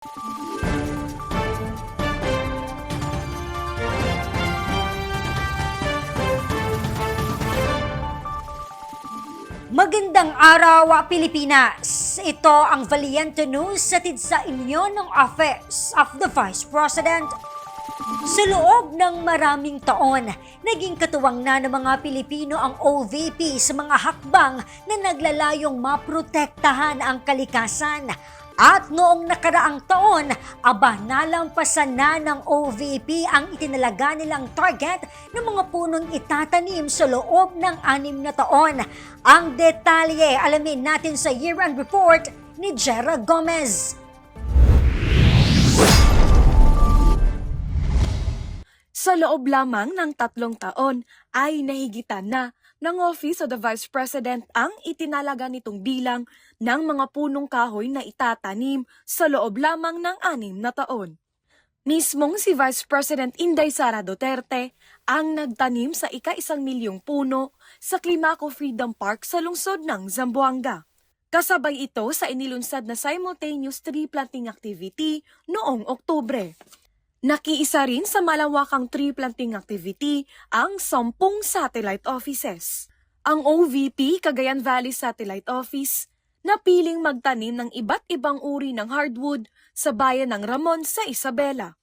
Magandang araw, Pilipinas! Ito ang Valiente News hatid sa inyo ng Office of the Vice President. Sa loob ng maraming taon, naging katuwang na ng mga Pilipino ang OVP sa mga hakbang na naglalayong maprotektahan ang kalikasan. At noong nakaraang taon, nalampasan na ng OVP ang itinalaga nilang target ng mga punong itatanim sa loob ng 6 na taon. Ang detalye, alamin natin sa year-end report ni Jera Gomez. Sa loob lamang ng 3 taon ay nahigitan na ng Office of the Vice President ang itinalaga nitong bilang ng mga punong kahoy na itatanim sa loob lamang ng 6 na taon. Mismong si Vice President Inday Sara Duterte ang nagtanim sa ika-1 milyong puno sa Climaco Freedom Park sa lungsod ng Zamboanga. Kasabay ito sa inilunsad na simultaneous tree planting activity noong Oktubre. Nakiisa rin sa malawakang tree planting activity ang 10 satellite offices. Ang OVP Cagayan Valley Satellite Office napiling magtanim ng iba't ibang uri ng hardwood sa bayan ng Ramon sa Isabela.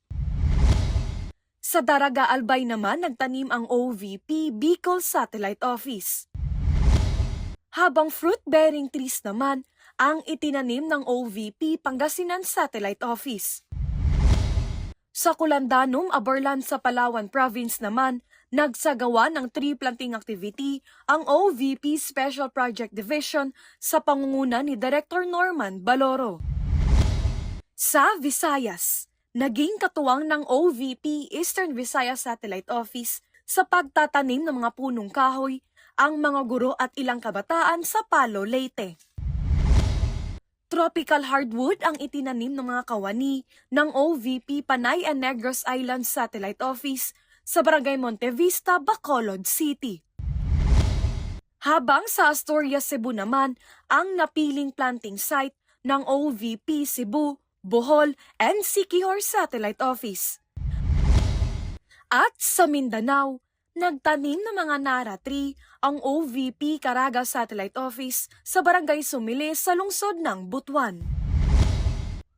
Sa Daraga Albay naman nagtanim ang OVP Bicol Satellite Office. Habang fruit-bearing trees naman ang itinanim ng OVP Pangasinan Satellite Office. Sa Culandanum, Aborlan sa Palawan Province naman, nagsagawa ng tree planting activity ang OVP Special Project Division sa pangunguna ni Director Norman Baloro. Sa Visayas, naging katuwang ng OVP Eastern Visayas Satellite Office sa pagtatanim ng mga punong kahoy ang mga guro at ilang kabataan sa Palo, Leyte. Tropical hardwood ang itinanim ng mga kawani ng OVP Panay and Negros Islands Satellite Office sa Barangay Monte Vista, Bacolod City. Habang sa Asturias, Cebu naman ang napiling planting site ng OVP Cebu, Bohol and Siquijor Satellite Office. At sa Mindanao, nagtanim ng mga Nara tree ang OVP Caraga Satellite Office sa Barangay Sumili sa lungsod ng Butuan.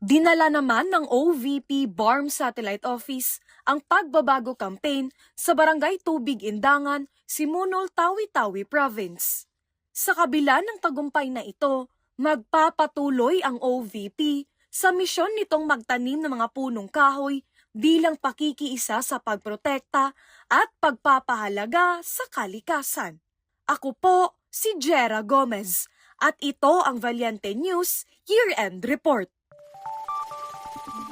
Dinala naman ng OVP BARM Satellite Office ang pagbabago campaign sa Barangay Tubig Indangan, Simunol, Tawi-Tawi Province. Sa kabila ng tagumpay na ito, magpapatuloy ang OVP sa misyon nitong magtanim ng mga punong kahoy bilang pakikiisa sa pagprotekta at pagpapahalaga sa kalikasan. Ako po si Jera Gomez at ito ang Valiente News Year-End Report.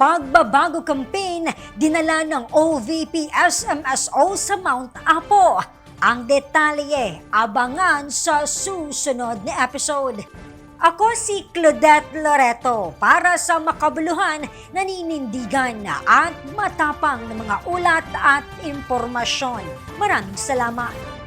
Pagbabago campaign, dinala ng OVP SMSO sa Mount Apo. Ang detalye, abangan sa susunod na episode. Ako si Claudette Loreto para sa makabuluhan, naninindigan at matapang na mga ulat at impormasyon. Maraming salamat.